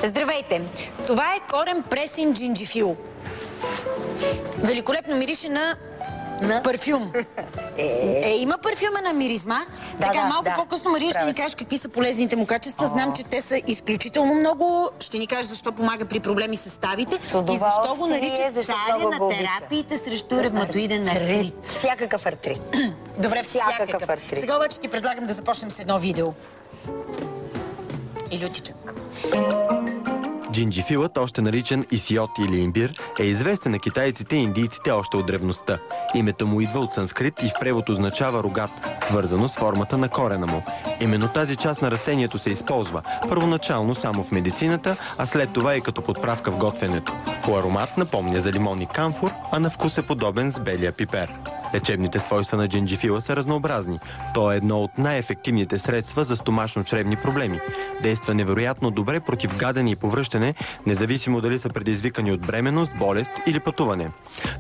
Здравейте! Това е корен пресен джинджифил. Великолепно мирише на парфюм. Има парфюмена миризма. Така, малко по-късно, Мария, ще ни кажеш какви са полезните му качества. Знам, че те са изключително много. Ще ни кажеш защо помага при проблеми с ставите и защо го наричат царя на терапиите срещу ревматоиден артрит. Всякакъв артрит. Добре, всякакъв артрит. Сега обаче ти предлагам да започнем с едно видео. И лютичък. Джинджифилът, още наричан исиот или имбир, е известен на китайците и индийците още от древността. Името му идва от санскрит и в превод означава рогат, свързано с формата на корена му. Именно тази част на растението се използва, първоначално само в медицината, а след това и като подправка в готвенето. По аромат напомня за лимон и камфор, а на вкус е подобен с белия пипер. Лечебните свойства на джинджифила са разнообразни. То е едно от най-ефективните средства за стомашно-чревни проблеми. Действа невероятно добре против гадене и повръщане, независимо дали са предизвикани от бременност, болест или пътуване.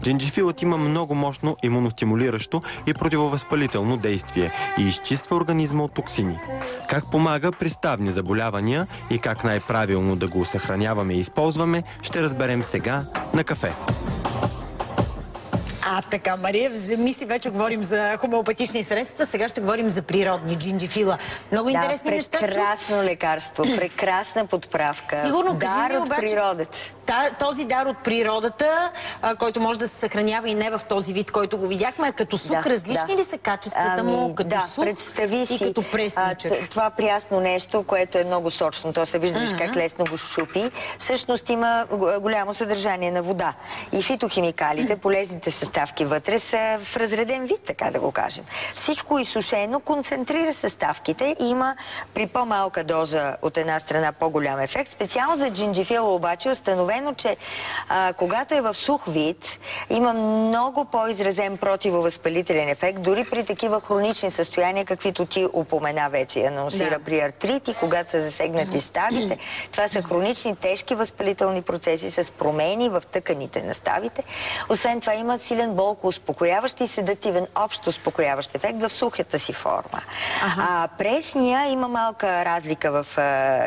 Джинджифилът има много мощно имуностимулиращо и противовъзпалително действие и изчиства организма от токсини. Как помага при ставни заболявания и как най-правилно да го съхраняваме и използваме, ще разберем сега на кафе. Така, Мария, вземи си, вече говорим за хомеопатични средства, сега ще говорим за природни джинджифила. Много интересни неща. Прекрасно лекарство, прекрасна подправка. Сигурно, дар от природата. Този дар от природата, който може да се съхранява и не в този вид, който го видяхме, като сух, различни ли са качествата му, като сух и като пресничък? Това прясно нещо, което е много сочно, то се вижда как лесно го шупи, всъщност има голямо съдържание на вода. И фитохимикалите, полезните съставки вътре са в разреден вид, така да го кажем. Всичко изсушено концентрира съставките и има при по-малка доза от една страна по-голям ефект. Специално за джинджифила обаче е установено, че когато е в сух вид, има много по-изразен противовъзпалителен ефект, дори при такива хронични състояния, каквито ти упомена вече, анонсира при артрити, когато са засегнати ставите. Това са хронични, тежки възпалителни процеси с промени в тъканите на ставите. Освен това има силен болко-успокояващ и седативен общо успокояващ ефект в сухата си форма. Пресния има малка разлика в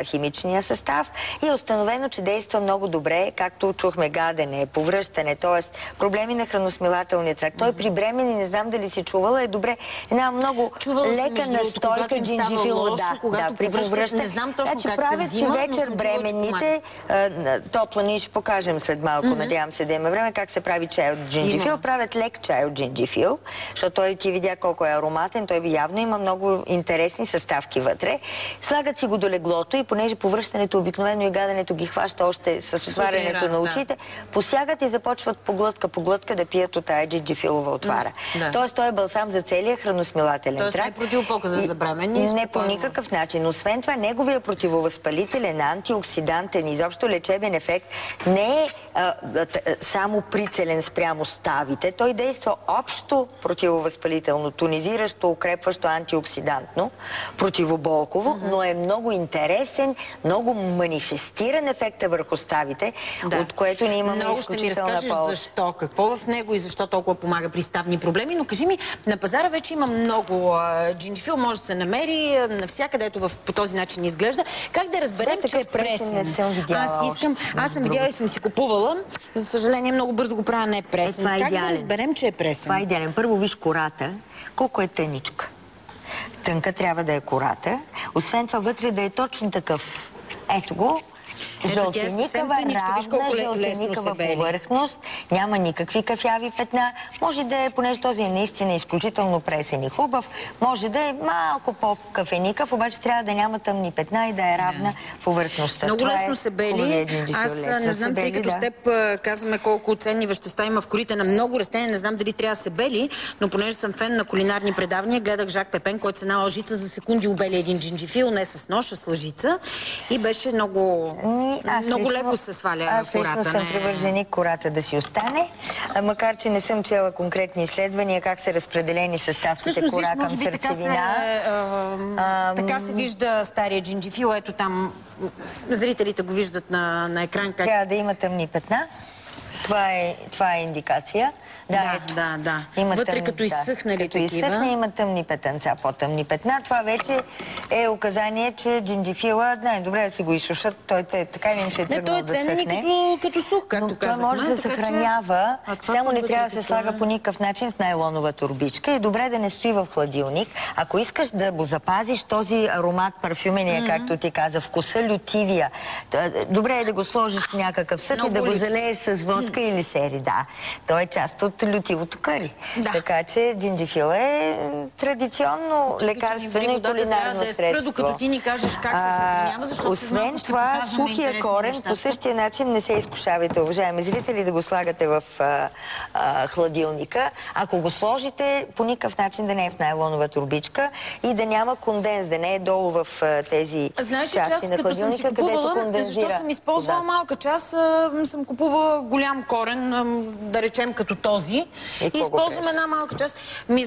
химичния състав и е установено, че действа много добре, както чухме гадене, повръщане, т.е. проблеми на храносмилателния тракт. Той при бремени, не знам дали си чувала, е добре. Една много лека настойка джинджифила. Да, при повръщане. Не знам точно как се взима, правят си вечер бременните. Топла, ние ще покажем след малко, надявам се да има време, как се прави чай от джинджифил. Правят лек чай от джинджифил, защото той ти видя колко е ароматен, той явно има много интересни съставки вътре. Слагат си го до леглото и понеже повръщането обикновено и гаденето ги хваща още с отварянето на очите, посягат и започват поглътка да пият от тая джинджифилова отвара. Тоест той е балсам за целия храносмилателен тракт. Тоест не е противопоказан за бременни. Не по никакъв начин. Освен това, неговия противовъзпалителен, антиоксидантен, изобщо лечебен ефект не е само прицелен спрямо ставите. Той действа общо противовъзпалително, тонизиращо, укрепващо, антиоксидантно, противоболково, но е много интересен, много манифестиран ефекта върху ставите, от което ние имаме изключителна полза. Много ще ми разкажеш защо, какво в него и защо толкова помага при ставни проблеми, но кажи ми, на пазара вече има много джинджифил, може да се намери навсякъде, ето по този начин изглежда. Как да разберем, че е пресен? Аз съм видяла и съм си купувала. За съжаление, много бързо го правя не е пресен. Как да разберем, че е пресен? Това е идеален. Първо виж кората, колко е тъничка. Тънка трябва да е кората. Освен това, вътре да е точно такъв. Ето го. Жълтеникава, равна, жълтеникава повърхност, няма никакви кафяви петна. Може да е, понеже този е наистина изключително пресен и хубав, може да е малко по-кафеникав, обаче трябва да няма тъмни петна и да е равна повърхността. Много лесно се бели. Аз не знам, тъй като с теб казваме колко ценни вещества има в корите на много растения, не знам дали трябва да се бели, но понеже съм фен на кулинарни предавания, гледах Жак Пепен, който с една лъжица за секунди обели един джинджифил, не с нож, а с лъжица и беше много леко се сваля кората. Аз лично съм привърженик кората да си остане, макар че не съм чела конкретни изследвания как са разпределени съставките кора към сърцевина. Така се вижда стария джинджифил. Ето там зрителите го виждат на екран. Трябва да има тъмни петна. Това е индикация. Да. Има вътре като изсъхнали като такива. изсъхне, има тъмни петънца, по-тъмни петна. Това вече е указание, че джинджифила най-добре да си го изсушат. Той така или иначе е тръгнал да съхне. Той е ценен като сух, както казахме. Той може да се съхранява, само не трябва да се слага по никакъв начин в найлонова турбичка и добре да не стои в хладилник. Ако искаш да го запазиш този аромат парфюмения, както ти каза, вкуса лютивия, добре е да го сложиш в някакъв съд и да го залееш с водка или шери. Да, той е част от лютивото къри. Така че джинджифила е традиционно лекарствено и кулинарно средство. Докато ти ни кажеш как се съхранява, защото освен това, сухия корен по същия начин не се изкушавайте, уважаеми зрители, да го слагате в хладилника. Ако го сложите, по никакъв начин да не е в найлонова турбичка и да няма конденс, да не е долу в тези части на хладилника, където кондензира. Защото съм използвала малка част, съм купувала голям корен, да речем като този, и използвам една малка част.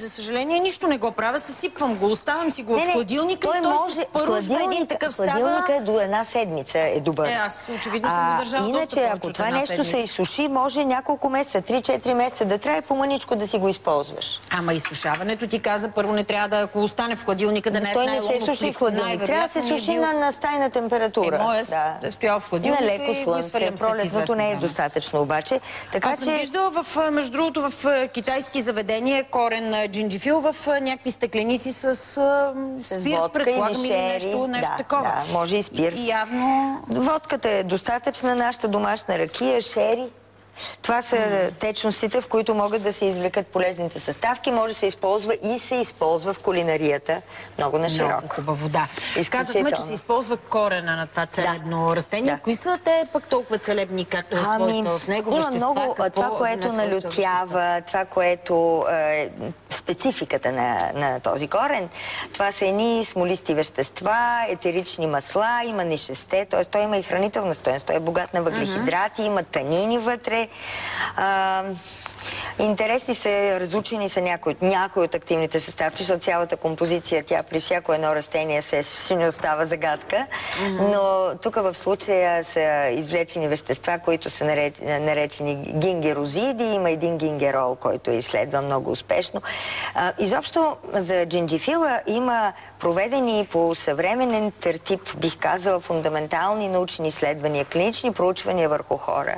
За съжаление, нищо не го правя, съсипвам го, оставям си го в хладилника и той се спаружва един такъв става. Хладилника е до една седмица е добър. Аз очевидно съм го държала доста иначе, повече ако това нещо се изсуши, може няколко месеца, 3-4 месеца да трябва по-мъничко да си го използваш. Ама изсушаването ти каза, първо не трябва да, ако остане в хладилника, да не е той не се суши в хладилник. Трябва да се суши на стайна температура. Да е стоял в хладилника. На леко слънце. Пролетното не е достатъчно обаче. Аз съм виждала, между другото, в китайски заведения корен джинджифил в някакви стъкленици с спирт, предполагам, или нещо такова. Да, може и спирт. Явно... Водката е достатъчна, нашата домашна ракия, шери. Това са течностите, в които могат да се извлекат полезните съставки. Може да се използва и се използва в кулинарията много на широко. Много хубаво, да. Казахме, че се използва корена на това целебно растение. Кои са те пък толкова целебни свойства в него? Има много. Това, което налютява, това, което е спецификата на този корен, това са едни смолисти вещества, етерични масла, има нишесте, т.е. той има и хранителна стойност. Той е богат на въглехидрати, има танини вътре. Интересни са, разучени са някои от активните съставки, защото цялата композиция, тя при всяко едно растение ще не остава загадка. Но тук в случая са извлечени вещества, които са наречени гингерозиди. Има един гингерол, който е изследван много успешно. Изобщо за джинджифила има проведени по съвременен тертип, бих казала, фундаментални научни изследвания, клинични проучвания върху хора,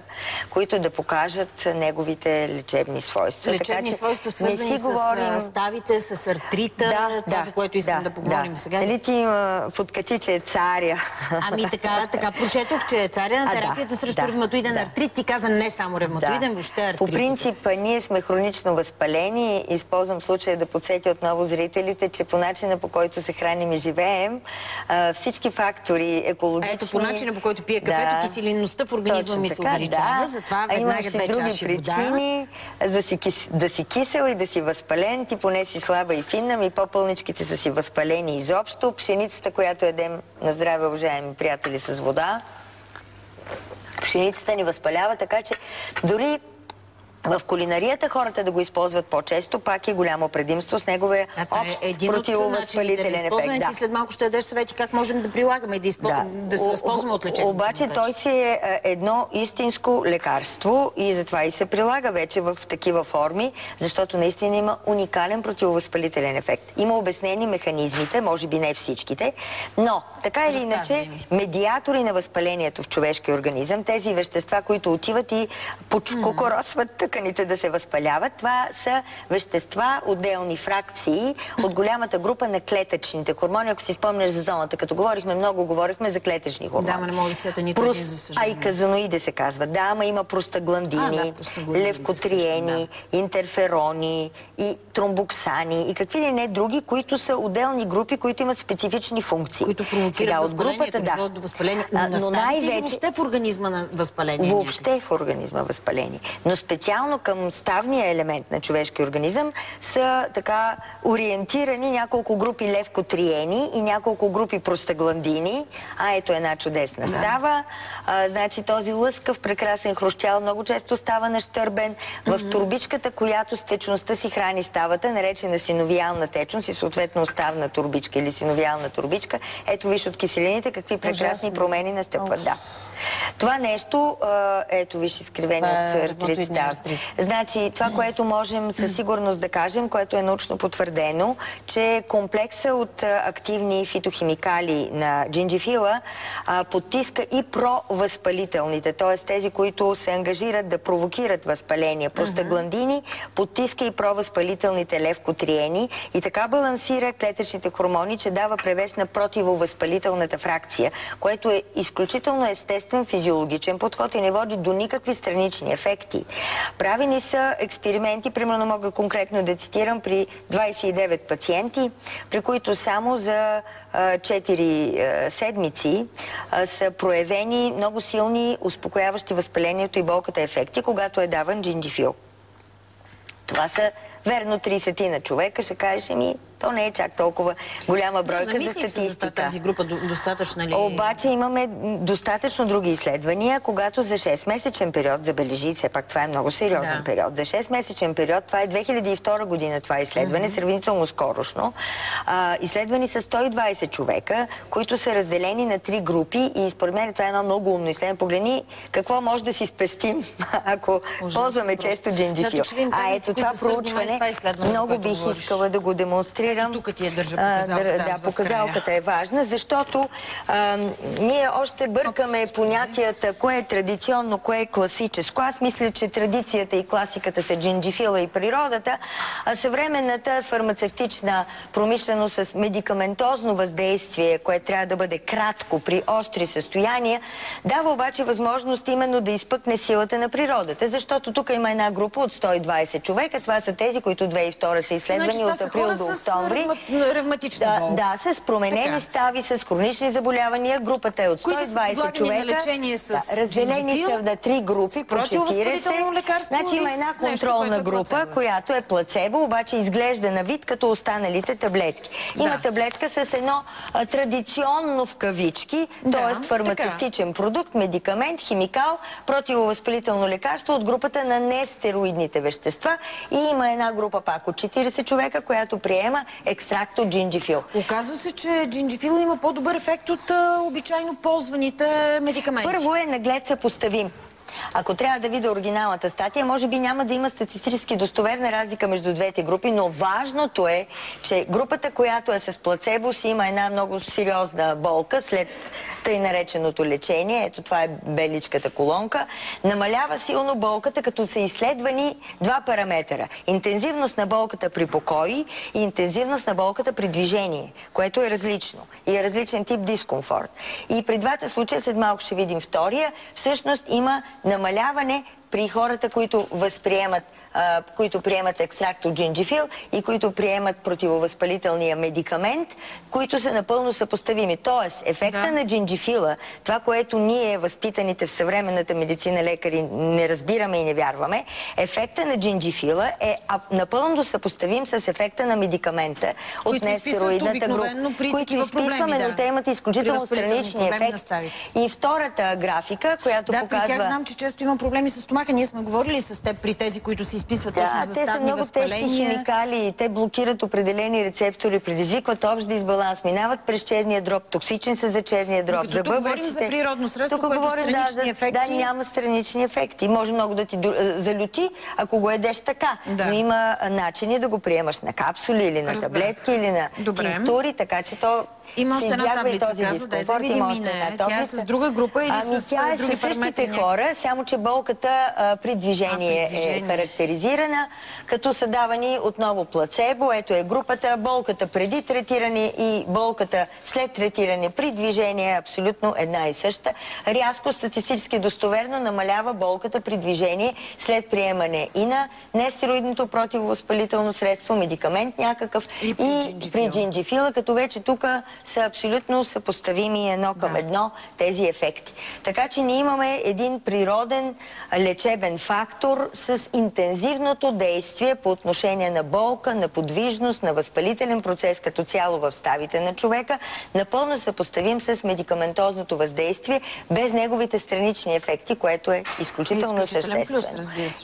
които да покажат неговите лечебни свойства. Лечебни свойства, свързани с ставите, с артрита, това, за което искам да поговорим сега. Дали ти подкачи, че е царя? Ами така прочетох, че е царя на терапията срещу ревматоиден артрит. Ти каза не само ревматоиден, въобще артрит. По принцип, ние сме хронично възпалени. Използвам случая да подсетя отново зрителите, че по начина, по който се храним и живеем, всички фактори екологични... Ето, по начина, по който пие кафето, киселинността в организма ми се увеличава. Затова веднага 2 чаши вода. Да си кисел и да си възпален, ти поне си слаба и финна, ми по-пълничките са си възпалени изобщо. Пшеницата, която едем на здраве, уважаеми приятели, с вода, пшеницата ни възпалява, така че дори в кулинарията хората да го използват по-често, пак е голямо предимство с неговия общ противовъзпалителен ефект. Ти след малко ще дадеш съвети как можем да прилагаме и да се възползваме от лечението. Обаче той си е едно истинско лекарство и затова и се прилага вече в такива форми, защото наистина има уникален противовъзпалителен ефект. Има обяснени механизмите, може би не всичките, но така или иначе медиатори на възпалението в човешкия организъм, тези вещества, които отиват и покоросват тъканите да се възпаляват, това са вещества, отделни фракции от голямата група на клетъчните хормони. Ако си спомняш за зоната, като говорихме за клетъчни хормони. Да, ма не мога да сета нито един, за съжаление. Айказаноиди се казват. Да, ама има простагландини, левкотриени, интерферони и тромбоксани и какви ли не други, които са отделни групи, които имат специфични функции. Които провокират възпалението, до възпаление. Но най-вече въобще в организма на възпаление. Въобще в организма възпаление. Но специално към ставния елемент на човешкия организъм са така ориентирани няколко групи левкотриени и няколко групи простагландини. Ето една чудесна става. Значи този лъскав, прекрасен хрущял много често става нащърбен. В турбичката, която с течността си храни ставата, наречена синовиална течност и съответно оставна турбичка или синовиална турбичка. Ето виж от киселините какви прекрасни промени настъпват. Да. Това нещо, ето виж изкривени от артрит става. Значи, това, което можем със сигурност да кажем, което е научно потвърдено, че комплекса от активни фитохимикали на джинджифила потиска и провъзпалителните, т.е. тези, които се ангажират да провокират възпаление, простагландини, потиска и провъзпалителните левкотриени и така балансира клетъчните хормони, че дава превес на противовъзпалителната фракция, което е изключително естествен физиологичен подход и не води до никакви странични ефекти. Правени са експерименти, примерно мога конкретно да цитирам, при 29 пациенти, при които само за 4 седмици са проявени много силни успокояващи възпалението и болката ефекти, когато е даван джинджифил. Това са верно 30 на човека, ще кажеш ми, то не е чак толкова голяма бройка за статистика. Се за тази група достатъчно ли? Обаче имаме достатъчно други изследвания, когато за 6-месечен период, забележи, все пак това е много сериозен период, за 6-месечен период, това е 2002 година това изследване, сравнително скорошно, изследвани са 120 човека, които са разделени на 3 групи и според мен това е едно много умно изследване. Погледни какво може да си спестим, ако ползваме често джинджифил. Ето това проучване, много бих искала да го демонстрирам. Тук ти я държа показалката. Да, показалката е важна, защото ние още бъркаме понятията, кое е традиционно, кое е класическо. Аз мисля, че традицията и класиката са джинджифила и природата, а съвременната фармацевтична промишленост с медикаментозно въздействие, което трябва да бъде кратко при остри състояния, дава обаче възможност именно да изпъкне силата на природата, защото тук има една група от 120 човека. Това са тези, които 2002 са изследвани от април до октомври. Ревматична болка. Да, с променени стави, с хронични заболявания. Групата е от 120 човека. Разделени са на 3 групи по 40. Значи има една контролна група, която е плацебо, обаче изглежда на вид като останалите таблетки. Има таблетка с едно традиционно в кавички, т.е. фармацевтичен продукт, медикамент, химикал, противовъзпалително лекарство от групата на нестероидните вещества. И има една група пак от 40 човека, която приема екстракт от джинджифил. Оказва се, че джинджифил има по-добър ефект от обичайно ползваните медикаменти. Първо е наглед съпоставим. Ако трябва да видя оригиналната статия, може би няма да има статистически достоверна разлика между двете групи, но важното е, че групата, която е с плацебо, си има една много сериозна болка след тъй нареченото лечение. Ето това е беличката колонка. Намалява силно болката, като са изследвани 2 параметъра. Интензивност на болката при покой и интензивност на болката при движение, което е различно и е различен тип дискомфорт. И при двата случая, след малко ще видим втория, всъщност има намаляване при хората, които възприемат, които приемат екстракт от джинджифил и които приемат противовъзпалителния медикамент, които са напълно съпоставими. Тоест, ефекта на джинджифила, това, което ние, възпитаните в съвременната медицина лекари, не разбираме и не вярваме, ефекта на джинджифила е напълно съпоставим с ефекта на медикамента от нестероидната група, които изписваме, но те имат изключително странични ефекти. И втората графика, която показва... Да, при тях знам, че често има проблеми с стомаха. Ние сме говорили с теб при тези, които се изписват точно за ставни възпаления. Те са много тежки химикали, те блокират определени рецептори, предизвикват общ дисбаланс, минават през черния дроб, токсичен са за черния дроб, за бъбреците. Тук говорим за природно средство, което странични ефекти. Да, няма странични ефекти. Може много да ти залюти, ако го едеш така. Но има начини да го приемаш на капсули или на таблетки или на тинктури, така че то... Има още една таблица, каза, да видим и нея. Тя е с друга група или с други параметри? Тя е със същите хора, само че болката при движение е характеризирана, като са давани отново плацебо. Ето е групата, болката преди третиране и болката след третиране при движение е абсолютно една и съща. Рязко, статистически достоверно намалява болката при движение след приемане и на нестероидното противовъзпалително средство, медикамент някакъв и при джинджифила, като вече тук са абсолютно съпоставими едно към едно тези ефекти. Така че ние имаме един природен лечебен фактор с интензивност аналгезивното действие по отношение на болка, на подвижност, на възпалителен процес като цяло в ставите на човека, напълно съпоставим с медикаментозното въздействие, без неговите странични ефекти, което е изключително съществено.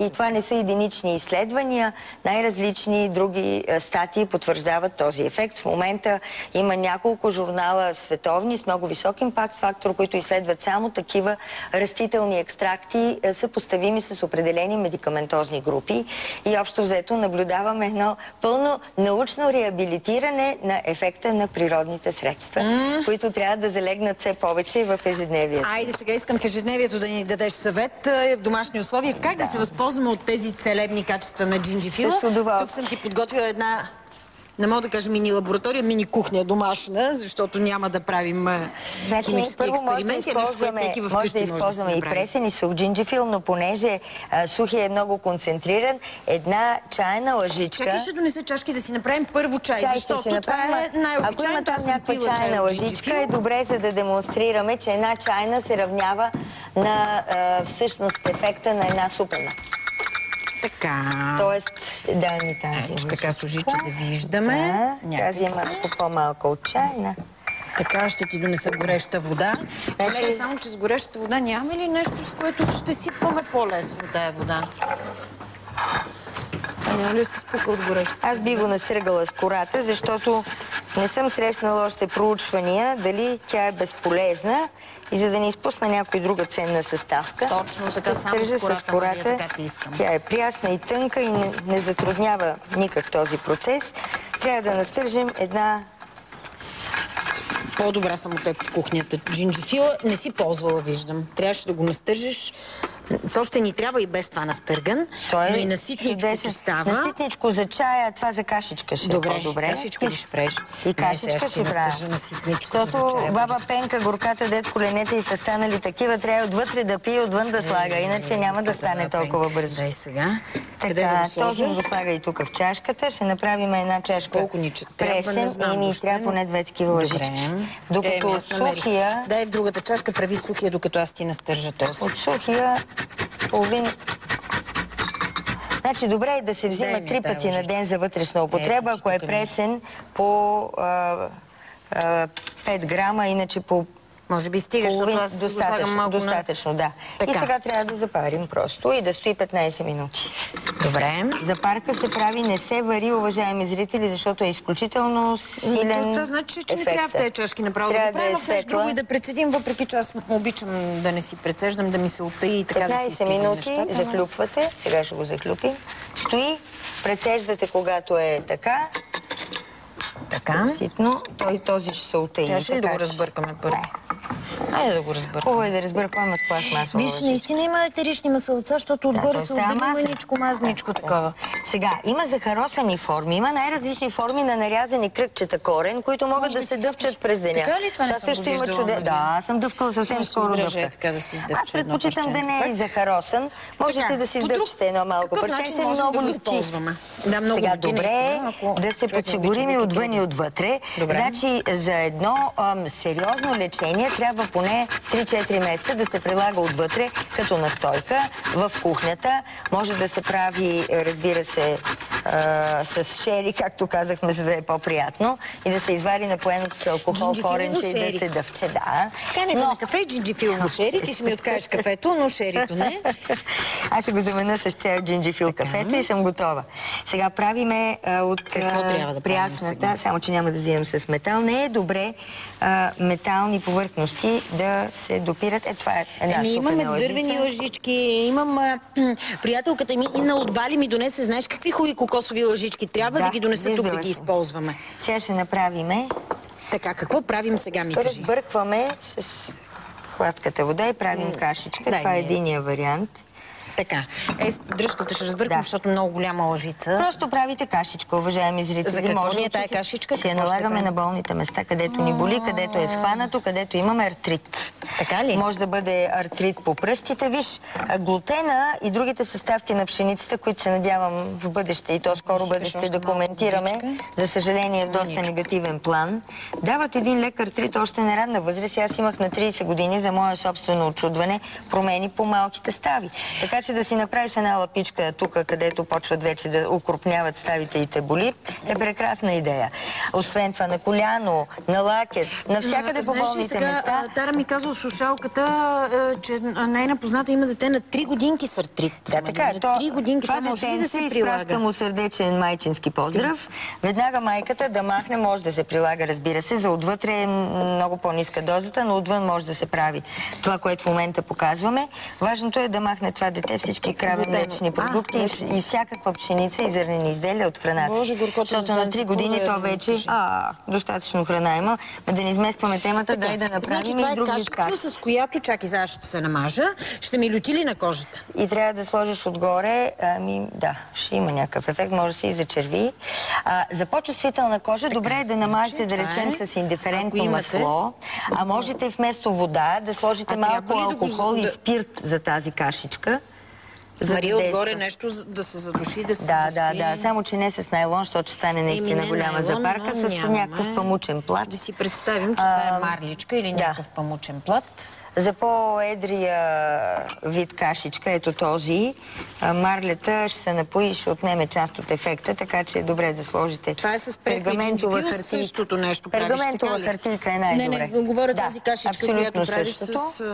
И това не са единични изследвания, най-различни други статии потвърждават този ефект. В момента има няколко журнала световни с много висок импакт фактор, които изследват само такива растителни екстракти, съпоставими с определени медикаментозни групи. И общо взето наблюдаваме едно пълно научно реабилитиране на ефекта на природните средства, които трябва да залегнат все повече в ежедневието. Айде сега искам в ежедневието да ни дадеш съвет в домашни условия. Как да се възползваме от тези целебни качества на джинджифила? Тук съм ти подготвила една, не мога да кажа мини лаборатория, мини кухня домашна, защото няма да правим химически експерименти, нещо, което всеки вкъщи може да използваме и пресен и сух джинджифил, но понеже сухия е много концентриран, една чайна лъжичка... Чакай, ще донеса чашки да си направим първо чай, защото това е най-обичайно. Ако има там някаква чайна лъжичка, е добре, за да демонстрираме, че една чайна се равнява на всъщност ефекта на една супена. Така. Тоест, дай ми тази. Ето така служи, че да виждаме. Тази е малко по-малка от чайна. Така, ще ти донеса гореща вода. Колега, само че с горещата вода нямаме ли нещо, с което ще сипваме по-лесно тая вода? Няма ли се спука от гореща? Аз би го настръгала с кората, защото не съм срещнала още проучвания дали тя е безполезна и за да не изпусна някоя друга ценна съставка. Точно така, само с кората, така ти искам. Тя е прясна и тънка и не затруднява никак този процес. Трябва да настържим една... По-добра съм от теб в кухнята. Джинджифила не си ползвала, виждам. Трябваше да го настържиш. То ще ни трябва и без това настърган, но и наситничко става. Наситничко за чая, това за кашичка ще е по-добре. Добре, кашичка ли ще правиш? И кашичка ще правя. Защото баба Пенка, горката, дет коленете и са станали такива, трябва отвътре да пие, отвън да слага, иначе няма да стане толкова бързо. Дай сега. Така, този го слага и тук в чашката. Ще направим една чашка пресен и ми трябва поне 2 такива лъжички. Докато от сухия... Дай в другата чашка, прави сухия, докато аз ти настържа този. От сухия половин... Значи добре е да се взима 3 пъти на ден за вътрешна употреба, ако е пресен по 5 грама, иначе по... Може би стига, защото аз го слагам малко на... Достатъчно, да. И сега трябва да запарим просто и да стои 15 минути. Добре. Запарка се прави, не се вари, уважаеми зрители, защото е изключително силен. Това значи, че не трябва в тези чашки направо да го правим, а в нещо друго и да прецедим, въпреки че аз обичам да не си прецеждам, да ми се оттъи и така да си изпитам нещата. 15 минути заклюпвате, сега ще го заклюпим. Стои, прецеждате когато е така. Така. Ситно, този ще се оттъи. Трябваше ли да го разбъркаме първо? Айде да го разбъркаме. Хубаво е да разбъркваме с пластмасова лъжичка. Виж, наистина има етерични маслца, защото отгоре се отдели маничко, мазничко такова. Сега, има захаросани форми, има най-различни форми на нарязани кръгчета корен, които могат да се дъвчат през деня. Така ли това не съм го виждала? Да, аз съм дъвкала съвсем скоро дъвка. Аз предпочитам да не е захаросан. Можете да си издъвчете едно малко парченце, много лютки. Сега, добре е да се подсигурим и отвън и отвътре. Значи, за едно сериозно лечение трябва поне 3-4 месеца да се прилага отвътре като настойка в кухнята. Може да се прави, разбира се, с шери, както казахме, за да е по-приятно и да се извади напоеното с алкохол коренче и да се дъвче. Да. Канете на кафе джинджифилно шери, ти ще ми откажеш кафето, но шерито не. Аз ще го замена с чай от джинджифил кафето и съм готова. Сега правиме от прясната, само че няма да взимам с метал. Не е добре метални повърхности да се допират. Това е една супена имаме дървени лъжички, имам приятелката ми и на отбали ми донесе, знаеш какви хубави кокосови лъжички. Трябва да ги донеса тук да ги използваме. Сега ще направиме. Така, какво правим сега, ми кажи? Разбъркваме с хладката вода и правим кашичка. Това е единия вариант. Така. Дръжката ще разбъркам, защото много голяма лъжица. Просто правите кашичка, уважаеми зрители. За какво ни е тая кашичка? Си я налагаме на болните места, където ни боли, където е схванато, където имаме артрит. Така ли? Може да бъде артрит по пръстите. Виж, глутена и другите съставки на пшеницата, които се надявам в бъдеще и то скоро бъдеще да коментираме, за съжаление в доста негативен план, дават един лек артрит още на ранна възраст. Аз имах на 30 години за мое собствено очудване промени по малките стави. Така че обаче да си направиш една лапичка тук, където почват вече да укрупняват ставите и те боли, е прекрасна идея. Освен това, на коляно, на лакет, навсякъде по болните места. Тара ми казва слушалката, че нейна позната има дете на 3 годинки с артрит. Да, така е. На 3 годинки това може ли да се прилага? Изпраща му сърдечен майчински поздрав. Веднага майката да махне, може да се прилага, разбира се. За отвътре е много по-ниска дозата, но отвън може да се прави това, което в момента показваме. Важното е да махне това дете всички крави млечни продукти и всякаква пшеница и зърнени изделия от храната. Защото на 3 години то вече достатъчно храна има. Да не изместваме темата, дай да направим и други кашката, с която, чакай, сега ще се намажа, ще ми люти ли на кожата? И трябва да сложиш отгоре, да, ще има някакъв ефект, може да се и зачерви. За по-чувствителна кожа, добре е да намажете, да речем, с индиферентно масло, а можете и вместо вода да сложите малко алкохол и спирт за тази кашичка. Вари отгоре нещо да се задуши, да се Да, само че не с найлон, защото ще стане наистина голяма запарка, с някакъв памучен плат. Да си представим, че това е марличка или някакъв памучен плат. За по-едрия вид кашичка, ето този, марлята ще се напои и ще отнеме част от ефекта, така че е добре да сложите. Това е с преска и джинджифил, същото нещо правиш. Пергаментова хартийка е най-добре. Не, говоря тази кашичка, която правиш с...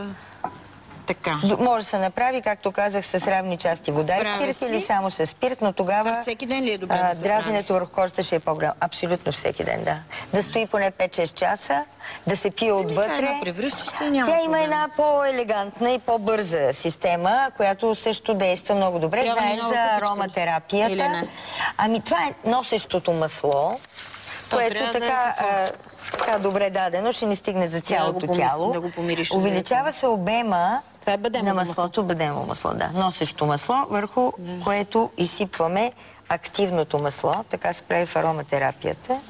Така. Може да се направи, както казах, с равни части вода и спирт или само с спирт, но тогава всеки ден ли е добре да се дразненето върху кожата ще е по-голямо. Абсолютно всеки ден, да. Да стои поне 5-6 часа, да се пие отвътре. Тя има една по-елегантна и по-бърза система, която също действа много добре. Знаеш за ароматерапията. Ами това е носещото масло, което така добре дадено, ще ни стигне за цялото тяло. Увеличава се обема на маслото, бадемово масло, да. Носещо масло, върху което изсипваме активното масло. Така се прави в ароматерапията.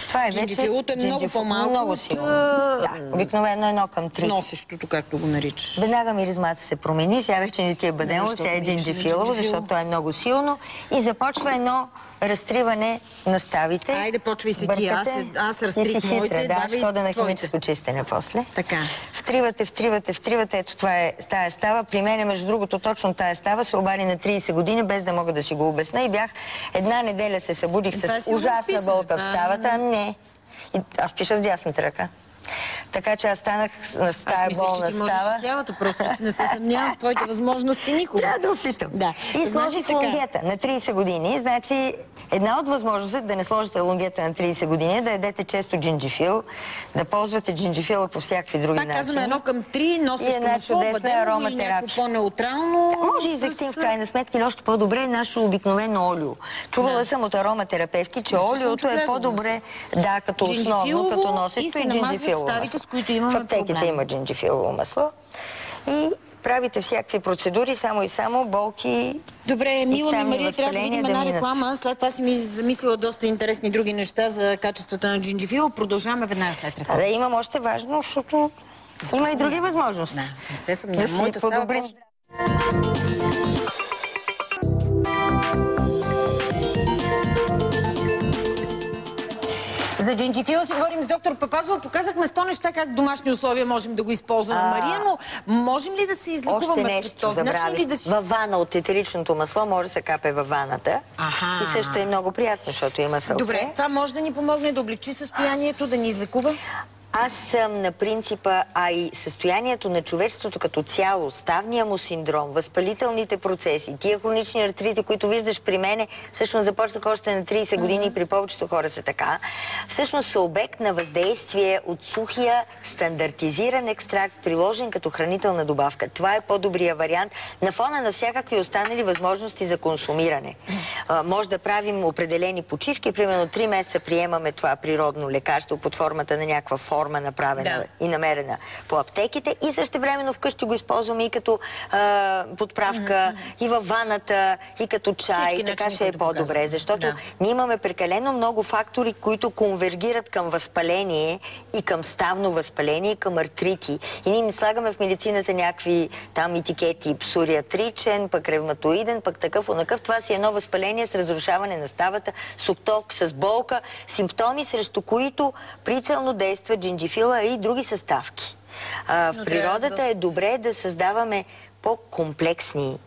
Това е вече... Джинджифилото е много по-малко. Много силно. Да, обикновено 1:3. Носещото, както го наричаш. Веднага миризмата се промени. Сега вече не ти е бадемово, сега е джинджифилово, защото то е много силно. И започва едно разтриване на ставите. Айде, почвай се ти. Аз разтрих моите. Да, шкода на химическо чистене после. Така. Втривате. Ето това е тая става. При мен, между другото, точно тая става се обади на 30 години, без да мога да си го обясна. И бях една неделя се събудих с ужасна болка в ставата. Не. Аз пиша с дясната ръка. Така че аз станах с тая болна става. С лявата, просто не се съмнявам в твоите възможности никога. Трябва да опитам. И сложих лонгета на 30 години. Значи, една от възможностите да не сложите лонгета на 30 години е да ядете често джинджифил, да ползвате джинджифила по всякакви други начини. Казваме 1:3, носещо масло, бадемово или някакво по-неутрално. Може и езектин в крайна сметка или още по-добре нашето обикновено олио. Чувала съм от ароматерапевти, че олиото е по-добре, като основно, като носещо и джинджифилово масло. В аптеките има джинджифилово масло. И правите всякакви процедури, само и само болки. Добре, Мила на Мария, трябва да видим една реклама. След това си ми замислила доста интересни други неща за качествата на джинджифил. Продължаваме веднага след реклама. Да, имам още важно, защото има и други възможности. Не се съмнявам. Да си подобрим. За джинджифила си говорим с доктор Папазова. Показахме 100 неща как в домашни условия можем да го използваме, Мария, но можем ли да се излекуваме? Още нещо забравих. Във вана от етеричното масло може да се капе във ваната. И също е много приятно, защото има сълце. Добре, това може да ни помогне да облегчи състоянието, да ни излекува? Аз съм на принципа, и състоянието на човечеството като цяло, ставния му синдром, възпалителните процеси, тия хронични артрити, които виждаш при мене, всъщност започнаха още на 30 години и при повечето хора са така, всъщност са обект на въздействие от сухия стандартизиран екстракт, приложен като хранителна добавка. Това е по-добрия вариант на фона на всякакви останали възможности за консумиране. Може да правим определени почивки, примерно 3 месеца приемаме това природно лекарство под формата на някаква форма, направена и намерена по аптеките, и същевременно вкъщи го използваме и като подправка, и във ваната, и като чай. Така ще е по-добре, защото ние имаме прекалено много фактори, които конвергират към възпаление и към ставно възпаление, и към артрити. И ние ми слагаме в медицината някакви там етикети, псориатричен, пък ревматоиден, пък такъв, онакъв. Това си едно възпаление с разрушаване на ставата, с отток, с болка, симптоми, срещу които прицелно действа джинджифила и други съставки. В природата е добре да създаваме по-комплексни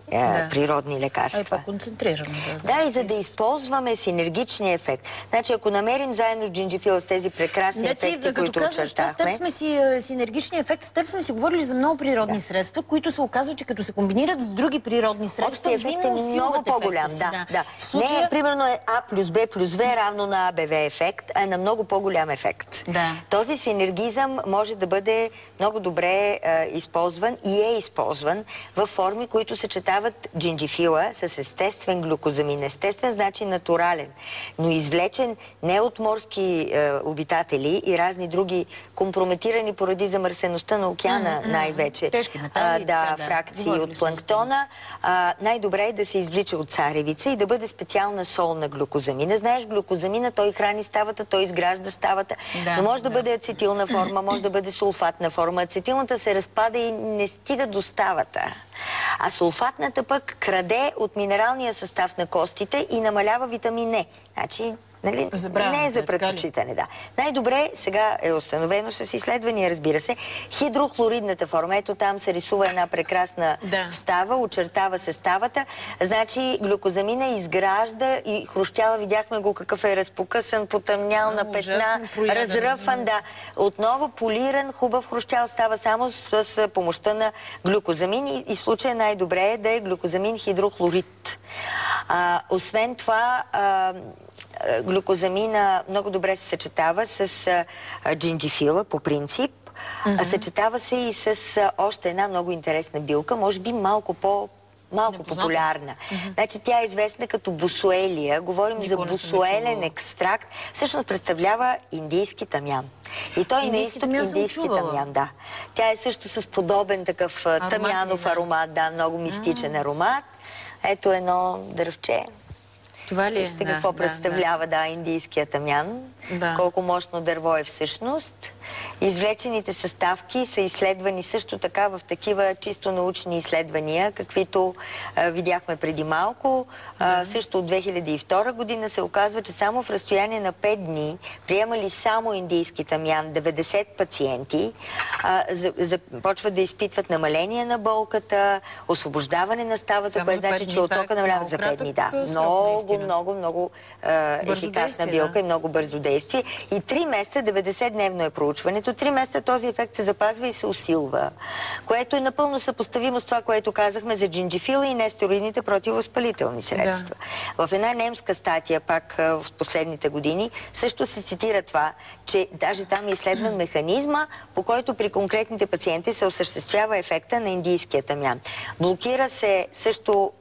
природни лекарства. По-концентрирано. Да, и за да използваме синергичния ефект. Значи, ако намерим заедно с джинджифила с тези прекрасни ефекти, които очертахме... С теб сме си синергичния ефект, с теб сме си говорили за много природни средства, които се оказва, че като се комбинират с други природни средства, ефект е много по-голям. Да. Не, примерно А плюс Б плюс В равно на АБВ ефект, а е на много по-голям ефект. Този синергизъм може да бъде много добре използван и е използван в форми, които съчетават джинджифила с естествен глюкозамин. Естествен значи натурален, но извлечен не от морски обитатели и разни други компрометирани поради замърсеността на океана най-вече. Тежки метали. Фракции от планктона. Най-добре е да се извлича от царевица и да бъде специална сол на глюкозамина. Знаеш, глюкозамина, той храни ставата, той изгражда ставата, но може да бъде ацетилна форма, може да бъде сулфатна форма. Ацетилната се разпада и не стига до ставата. А сулфатната пък краде от минералния състав на костите и намалява витамин Е. Значи, нали, не е за предпочитане, да. Най-добре сега е установено с изследвания, разбира се, хидрохлоридната форма. Ето там се рисува една прекрасна става, очертава се ставата. Значи глюкозамина изгражда и хрущяла, видяхме го какъв е разпокъсан, потъмнял на петна, разръфан, Отново полиран, хубав хрущял става само с помощта на глюкозамин и в случая най-добре е да е глюкозамин хидрохлорид. Освен това, глюкозамина много добре се съчетава с джинджифила по принцип. Съчетава се и с още една много интересна билка, може би малко популярна. Значи тя е известна като босуелия. Говорим за босуелен екстракт. Всъщност представлява индийски тамян. И той не е индийски тамян, Тя е също с подобен такъв тамянов аромат, много мистичен аромат. Ето едно дръвче. Това ли е? Вижте какво представлява, индийския тамян. Колко мощно дърво е всъщност. Извлечените съставки са изследвани също така в такива чисто научни изследвания, каквито видяхме преди малко. Също от 2002 година се оказва, че само в разстояние на 5 дни приемали само индийски тамян 90 пациенти, започват да изпитват намаление на болката, освобождаване на ставата, което значи, че оттока намалява за 5 дни. Много ефикасна билка и много бързо действие. И 3 месеца, 90-дневно е проучването, 3 месеца този ефект се запазва и се усилва, което е напълно съпоставимо с това, което казахме за джинджифила и нестероидните противовъзпалителни средства. В една немска статия, пак в последните години, също се цитира това, че даже там е изследван механизма, по който при конкретните пациенти се осъществява ефекта на индийския тамян. Блокира се също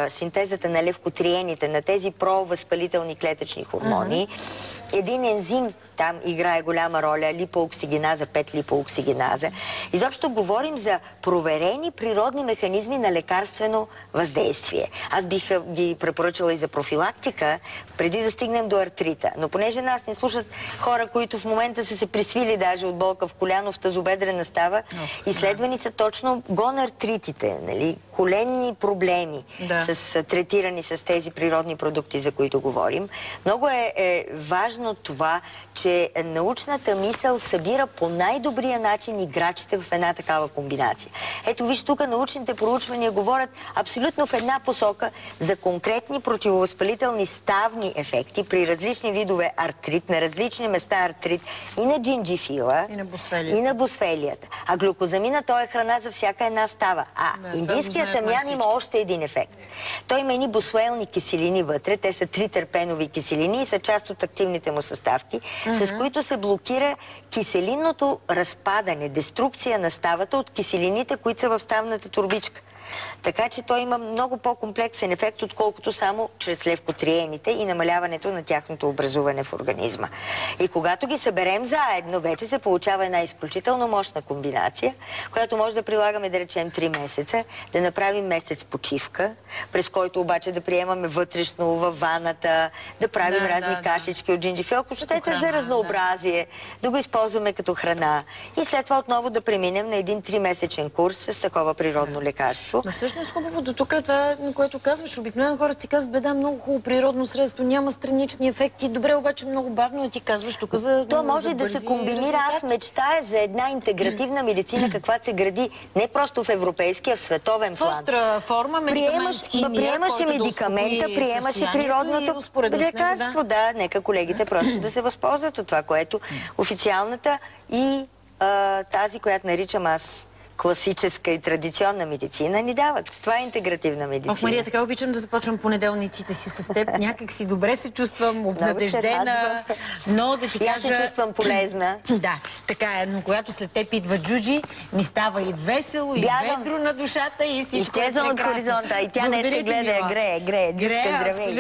синтезата на левкотриените, на тези провъзпалителни клетъчни хормони. Един ензим там играе голяма роля, липооксигеназа, 5-липооксигеназа. Изобщо говорим за проверени природни механизми на лекарствено въздействие. Аз бих ги препоръчала и за профилактика, преди да стигнем до артрита. Но понеже нас не слушат хора, които в момента са се присвили даже от болка в коляно, в тазобедрена става, изследвани са точно гонартритите, коленни проблеми, третирани с тези природни продукти, за които говорим. Много е важно това, че научната мисъл събира по най-добрия начин играчите в една такава комбинация. Ето виж, тук научните проучвания говорят абсолютно в една посока за конкретни противовъзпалителни ставни ефекти при различни видове артрит, на различни места артрит и на джинджифила, и на босфелията. А глюкозамина, той е храна за всяка една става. Индийският тамян има още един ефект. Той има едни босуелни киселини вътре, те са тритерпенови киселини и са част от активните му съставки, с които се блокира киселинното разпадане, деструкция на ставата от киселините, които са в ставната турбичка. Така че той има много по-комплексен ефект, отколкото само чрез левкотриените и намаляването на тяхното образуване в организма. И когато ги съберем заедно, вече се получава една изключително мощна комбинация, която може да прилагаме, да речем, 3 месеца, да направим месец почивка, през който обаче да приемаме вътрешно във ваната, да правим разни кашички от джинджифил, ако щете за разнообразие, да го използваме като храна и след това отново да преминем на един 3-месечен курс с такова природно лекарство. нещо. Но всъщност хубавото тук е това, което казваш. Обикновено хората си казват, беда, много хубаво природно средство, няма странични ефекти. Добре, обаче много бавно ти казваш тук за То може да се комбинира. Аз мечтая за една интегративна медицина, каква се гради не просто в европейски, а в световен план. В остра форма, приемаше медикамента, приемаше природното лекарство. Да, нека колегите просто да се възползват от това, което официалната и тази, която наричам аз класическа и традиционна медицина, ни дават. Това е интегративна медицина. Ох, Мария, така обичам да започвам понеделниците си с теб. Някак си добре се чувствам, обнадеждена, но да ти кажа... Аз се чувствам полезна. Да, така е, но когато след теб идва Джуджи, ми става и весело, и ветро на душата, и всичко е прекрасно. Изчезвам от хоризонта, и тя днес гледа, грее, джучка, здравей.